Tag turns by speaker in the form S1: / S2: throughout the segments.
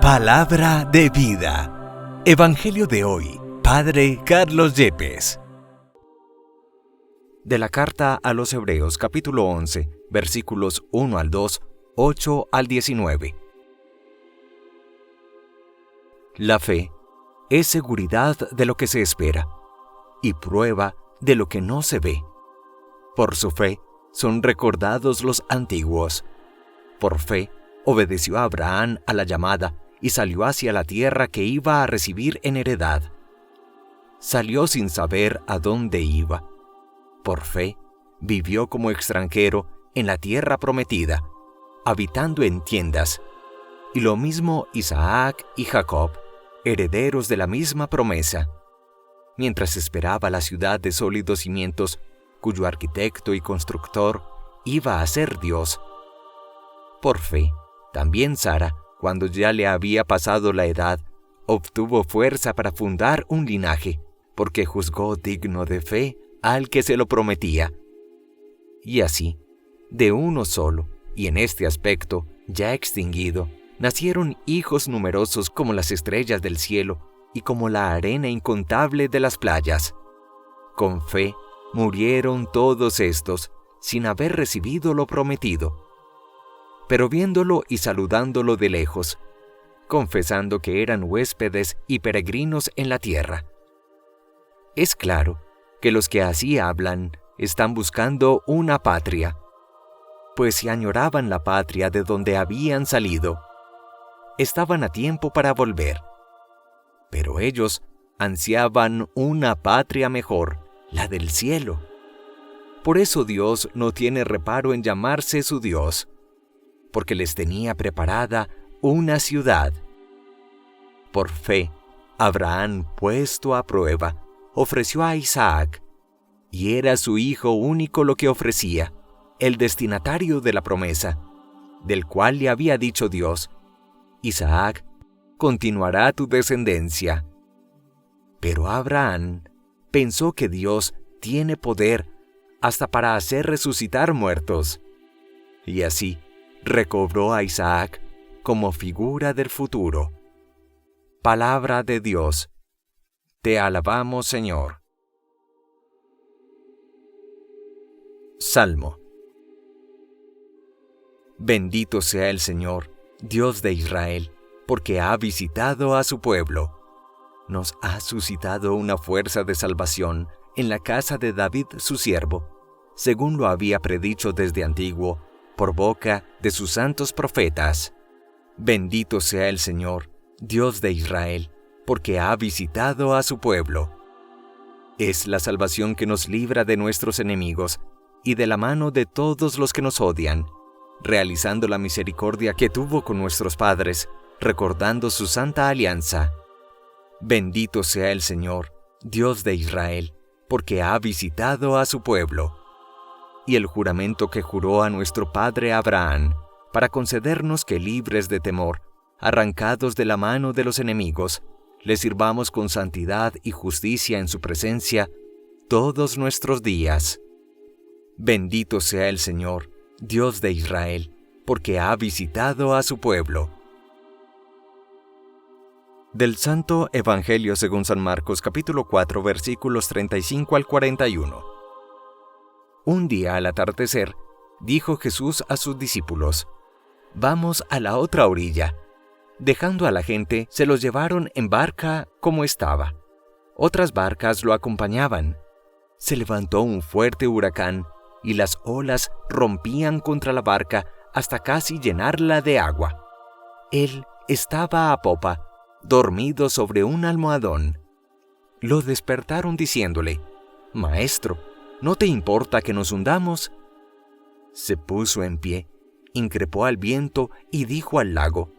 S1: Palabra de vida. Evangelio de hoy, Padre Carlos Yepes. De la carta a los Hebreos, capítulo 11, versículos 1 al 2, 8 al 19. La fe es seguridad de lo que se espera y prueba de lo que no se ve. Por su fe son recordados los antiguos. Por fe obedeció Abraham a la llamada y salió hacia la tierra que iba a recibir en heredad. Salió sin saber a dónde iba. Por fe vivió como extranjero en la tierra prometida, habitando en tiendas. Y lo mismo Isaac y Jacob, herederos de la misma promesa, mientras esperaba la ciudad de sólidos cimientos, cuyo arquitecto y constructor iba a ser Dios. Por fe, también Sara, cuando ya le había pasado la edad, obtuvo fuerza para fundar un linaje, porque juzgó digno de fe al que se lo prometía. Y así, de uno solo, y en este aspecto ya extinguido, nacieron hijos numerosos como las estrellas del cielo y como la arena incontable de las playas. Con fe murieron todos estos, sin haber recibido lo prometido, pero viéndolo y saludándolo de lejos, confesando que eran huéspedes y peregrinos en la tierra. Es claro que los que así hablan están buscando una patria, pues si añoraban la patria de donde habían salido, estaban a tiempo para volver. Pero ellos ansiaban una patria mejor, la del cielo. Por eso Dios no tiene reparo en llamarse su Dios, porque les tenía preparada una ciudad. Por fe, Abraham, puesto a prueba, ofreció a Isaac, y era su hijo único lo que ofrecía, el destinatario de la promesa, del cual le había dicho Dios: Isaac continuará tu descendencia. Pero Abraham pensó que Dios tiene poder hasta para hacer resucitar muertos, y así recobró a Isaac como figura del futuro. Palabra de Dios. Te alabamos, Señor. Salmo. Bendito sea el Señor, Dios de Israel, porque ha visitado a su pueblo. Nos ha suscitado una fuerza de salvación en la casa de David su siervo, según lo había predicho desde antiguo, por boca de sus santos profetas. Bendito sea el Señor, Dios de Israel, porque ha visitado a su pueblo. Es la salvación que nos libra de nuestros enemigos y de la mano de todos los que nos odian, realizando la misericordia que tuvo con nuestros padres, recordando su santa alianza. Bendito sea el Señor, Dios de Israel, porque ha visitado a su pueblo. Y el juramento que juró a nuestro padre Abraham, para concedernos que, libres de temor, arrancados de la mano de los enemigos, le sirvamos con santidad y justicia en su presencia todos nuestros días. Bendito sea el Señor, Dios de Israel, porque ha visitado a su pueblo. Del Santo Evangelio según San Marcos, capítulo 4, versículos 35 al 41. Un día al atardecer, dijo Jesús a sus discípulos: «Vamos a la otra orilla». Dejando a la gente, se los llevaron en barca como estaba. Otras barcas lo acompañaban. Se levantó un fuerte huracán, y las olas rompían contra la barca hasta casi llenarla de agua. Él estaba a popa, dormido sobre un almohadón. Lo despertaron diciéndole: «Maestro, ¿no te importa que nos hundamos?». Se puso en pie, increpó al viento y dijo al lago: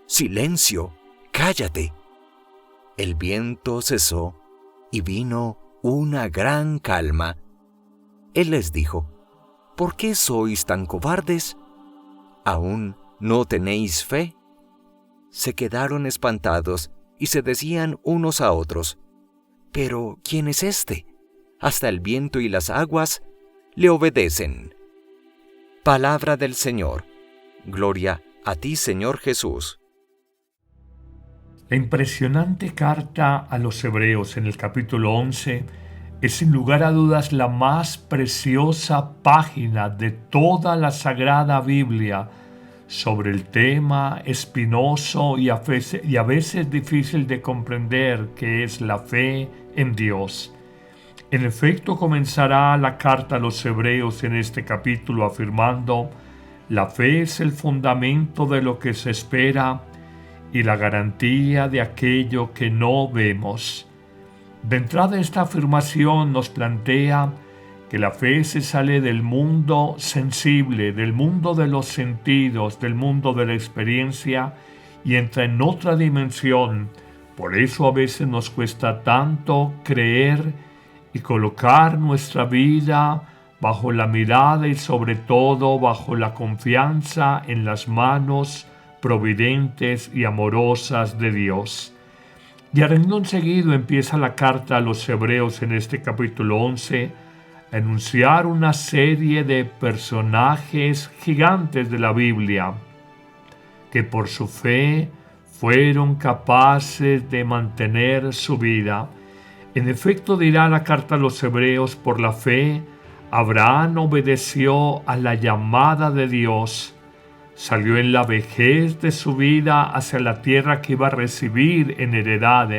S1: «Silencio, cállate». El viento cesó y vino una gran calma. Él les dijo: «¿Por qué sois tan cobardes? ¿Aún no tenéis fe?». Se quedaron espantados y se decían unos a otros: «¿Pero quién es este? Hasta el viento y las aguas le obedecen». Palabra del Señor. Gloria a ti, Señor Jesús.
S2: La impresionante carta a los Hebreos en el capítulo 11 es sin lugar a dudas la más preciosa página de toda la Sagrada Biblia sobre el tema espinoso y a veces difícil de comprender que es la fe en Dios. En efecto, comenzará la carta a los Hebreos en este capítulo afirmando: la fe es el fundamento de lo que se espera y la garantía de aquello que no vemos. De entrada, esta afirmación nos plantea que la fe se sale del mundo sensible, del mundo de los sentidos, del mundo de la experiencia y entra en otra dimensión. Por eso a veces nos cuesta tanto creer y colocar nuestra vida bajo la mirada y sobre todo bajo la confianza en las manos providentes y amorosas de Dios. Y a renglón seguido empieza la carta a los Hebreos en este capítulo 11 a enunciar una serie de personajes gigantes de la Biblia que por su fe fueron capaces de mantener su vida. En efecto, dirá la carta a los Hebreos: por la fe, Abraham obedeció a la llamada de Dios. Salió en la vejez de su vida hacia la tierra que iba a recibir en heredad.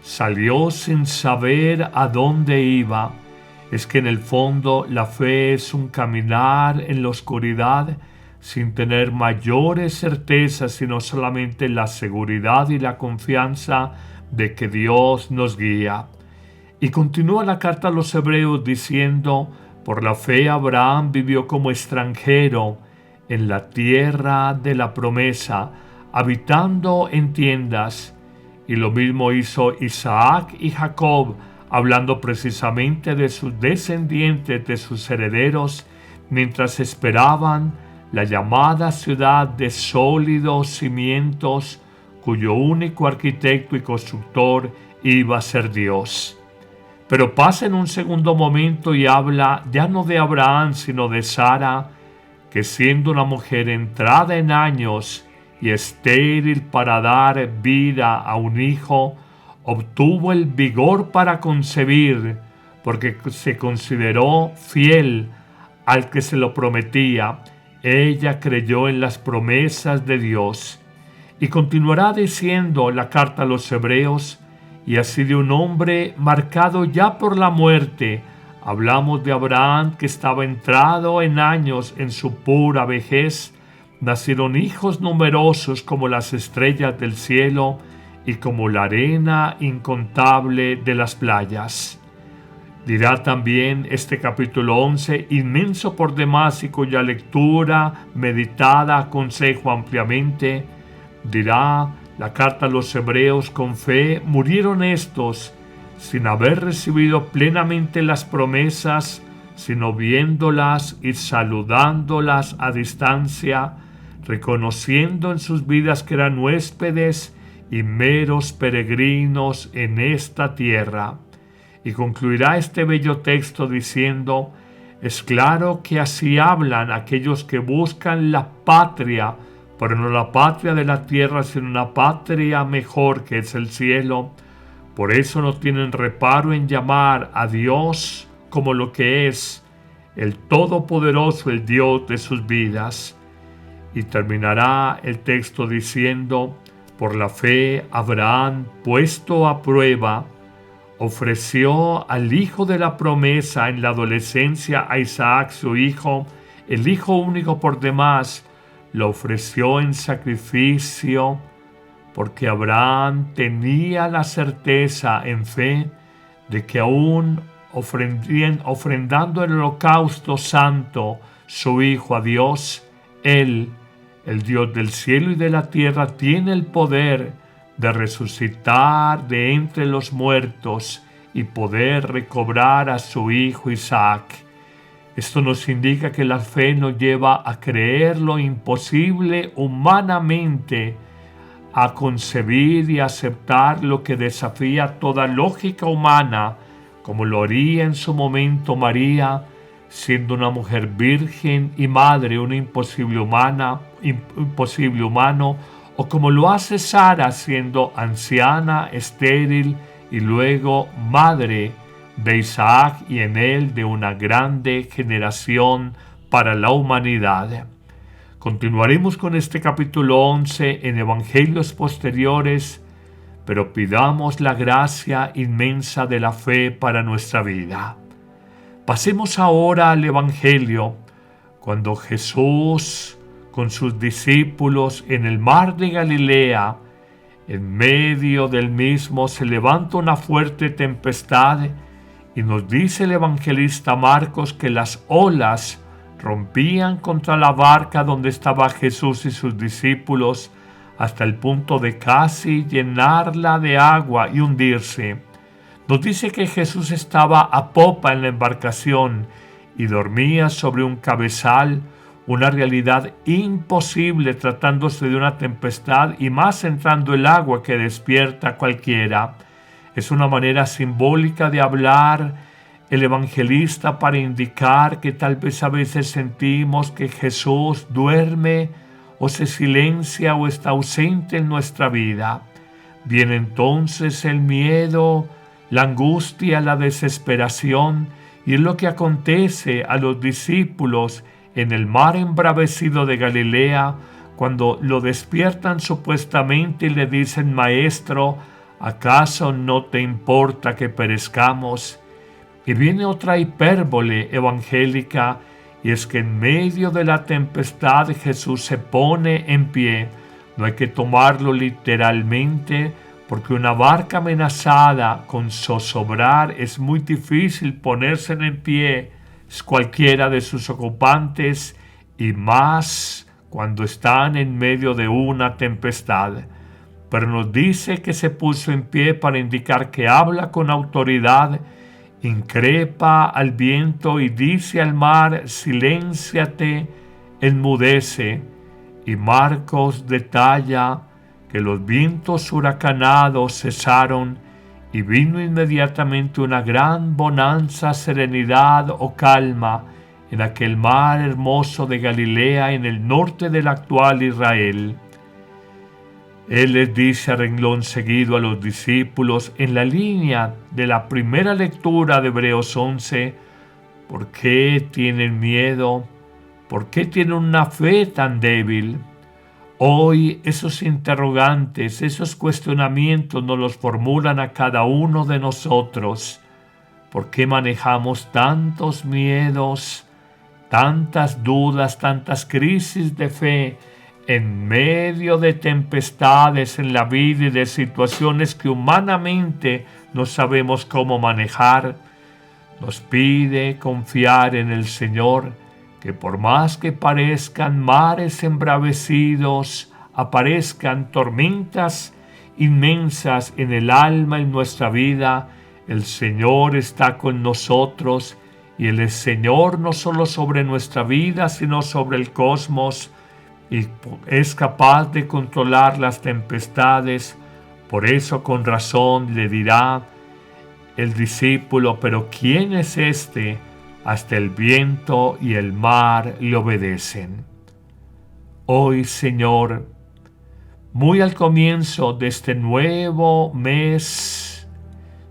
S2: Salió sin saber a dónde iba. Es que en el fondo la fe es un caminar en la oscuridad sin tener mayores certezas, sino solamente la seguridad y la confianza de que Dios nos guía. Y continúa la carta a los Hebreos diciendo: por la fe Abraham vivió como extranjero en la tierra de la promesa, habitando en tiendas. Y lo mismo hizo Isaac y Jacob, hablando precisamente de sus descendientes, de sus herederos, mientras esperaban la llamada ciudad de sólidos cimientos, cuyo único arquitecto y constructor iba a ser Dios. Pero pasa en un segundo momento y habla ya no de Abraham, sino de Sara, que siendo una mujer entrada en años y estéril para dar vida a un hijo, obtuvo el vigor para concebir, porque se consideró fiel al que se lo prometía. Ella creyó en las promesas de Dios. Y continuará diciendo la carta a los Hebreos: y así de un hombre marcado ya por la muerte. Hablamos de Abraham, que estaba entrado en años en su pura vejez. Nacieron hijos numerosos como las estrellas del cielo y como la arena incontable de las playas. Dirá también este capítulo 11, inmenso por demás y cuya lectura meditada aconsejo ampliamente. Dirá la carta a los Hebreos: con fe murieron estos, sin haber recibido plenamente las promesas, sino viéndolas y saludándolas a distancia, reconociendo en sus vidas que eran huéspedes y meros peregrinos en esta tierra. Y concluirá este bello texto diciendo: es claro que así hablan aquellos que buscan la patria, pero no la patria de la tierra, sino una patria mejor que es el cielo. Por eso no tienen reparo en llamar a Dios como lo que es, el Todopoderoso, el Dios de sus vidas. Y terminará el texto diciendo: por la fe Abraham, puesto a prueba, ofreció al hijo de la promesa en la adolescencia a Isaac su hijo, el hijo único por demás, lo ofreció en sacrificio, porque Abraham tenía la certeza en fe de que aún ofrendando el holocausto santo su hijo a Dios, él, el Dios del cielo y de la tierra, tiene el poder de resucitar de entre los muertos y poder recobrar a su hijo Isaac. Esto nos indica que la fe nos lleva a creer lo imposible humanamente, a concebir y aceptar lo que desafía toda lógica humana, como lo haría en su momento María, siendo una mujer virgen y madre, un imposible humano, o como lo hace Sara siendo anciana, estéril y luego madre de Isaac y en él de una grande generación para la humanidad. Continuaremos con este capítulo 11 en evangelios posteriores, pero pidamos la gracia inmensa de la fe para nuestra vida. Pasemos ahora al evangelio, cuando Jesús con sus discípulos en el mar de Galilea, en medio del mismo se levanta una fuerte tempestad y nos dice el evangelista Marcos que las olas rompían contra la barca donde estaba Jesús y sus discípulos hasta el punto de casi llenarla de agua y hundirse. Nos dice que Jesús estaba a popa en la embarcación y dormía sobre un cabezal, una realidad imposible tratándose de una tempestad y más entrando el agua que despierta a cualquiera. Es una manera simbólica de hablar el evangelista para indicar que tal vez a veces sentimos que Jesús duerme o se silencia o está ausente en nuestra vida. Viene entonces el miedo, la angustia, la desesperación, y es lo que acontece a los discípulos en el mar embravecido de Galilea cuando lo despiertan supuestamente y le dicen: Maestro, ¿acaso no te importa que perezcamos? Y viene otra hipérbole evangélica, y es que en medio de la tempestad Jesús se pone en pie. No hay que tomarlo literalmente, porque una barca amenazada con zozobrar es muy difícil ponerse en pie cualquiera de sus ocupantes, y más cuando están en medio de una tempestad. Pero nos dice que se puso en pie para indicar que habla con autoridad, increpa al viento y dice al mar: silénciate, enmudece. Y Marcos detalla que los vientos huracanados cesaron y vino inmediatamente una gran bonanza, serenidad o calma en aquel mar hermoso de Galilea en el norte del actual Israel. Él les dice a renglón seguido a los discípulos en la línea de la primera lectura de Hebreos 11: ¿por qué tienen miedo? ¿Por qué tienen una fe tan débil? Hoy esos interrogantes, esos cuestionamientos nos los formulan a cada uno de nosotros. ¿Por qué manejamos tantos miedos, tantas dudas, tantas crisis de fe en medio de tempestades en la vida y de situaciones que humanamente no sabemos cómo manejar? Nos pide confiar en el Señor, que por más que parezcan mares embravecidos, aparezcan tormentas inmensas en el alma, en nuestra vida, el Señor está con nosotros, y el Señor no solo sobre nuestra vida, sino sobre el cosmos, y es capaz de controlar las tempestades. Por eso con razón le dirá el discípulo: pero ¿quién es este? Hasta el viento y el mar le obedecen. Hoy, Señor, muy al comienzo de este nuevo mes,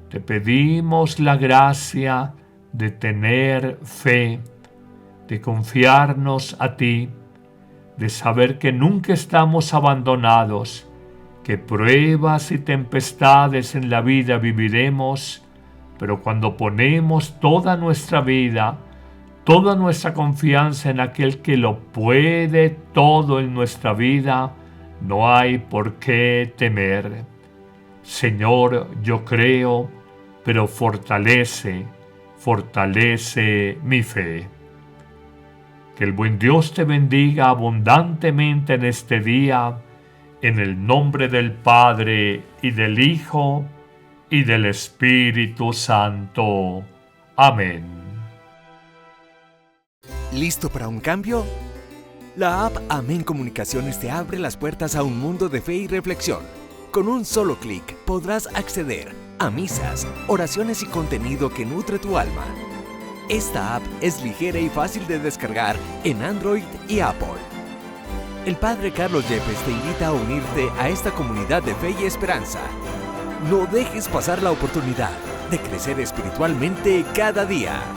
S2: te pedimos la gracia de tener fe, de confiarnos a ti, de saber que nunca estamos abandonados, que pruebas y tempestades en la vida viviremos, pero cuando ponemos toda nuestra vida, toda nuestra confianza en aquel que lo puede todo en nuestra vida, no hay por qué temer. Señor, yo creo, pero fortalece mi fe. Que el buen Dios te bendiga abundantemente en este día, en el nombre del Padre, y del Hijo, y del Espíritu Santo. Amén.
S1: ¿Listo para un cambio? La app Amén Comunicaciones te abre las puertas a un mundo de fe y reflexión. Con un solo clic podrás acceder a misas, oraciones y contenido que nutre tu alma. Esta app es ligera y fácil de descargar en Android y Apple. El Padre Carlos Yepes te invita a unirte a esta comunidad de fe y esperanza. No dejes pasar la oportunidad de crecer espiritualmente cada día.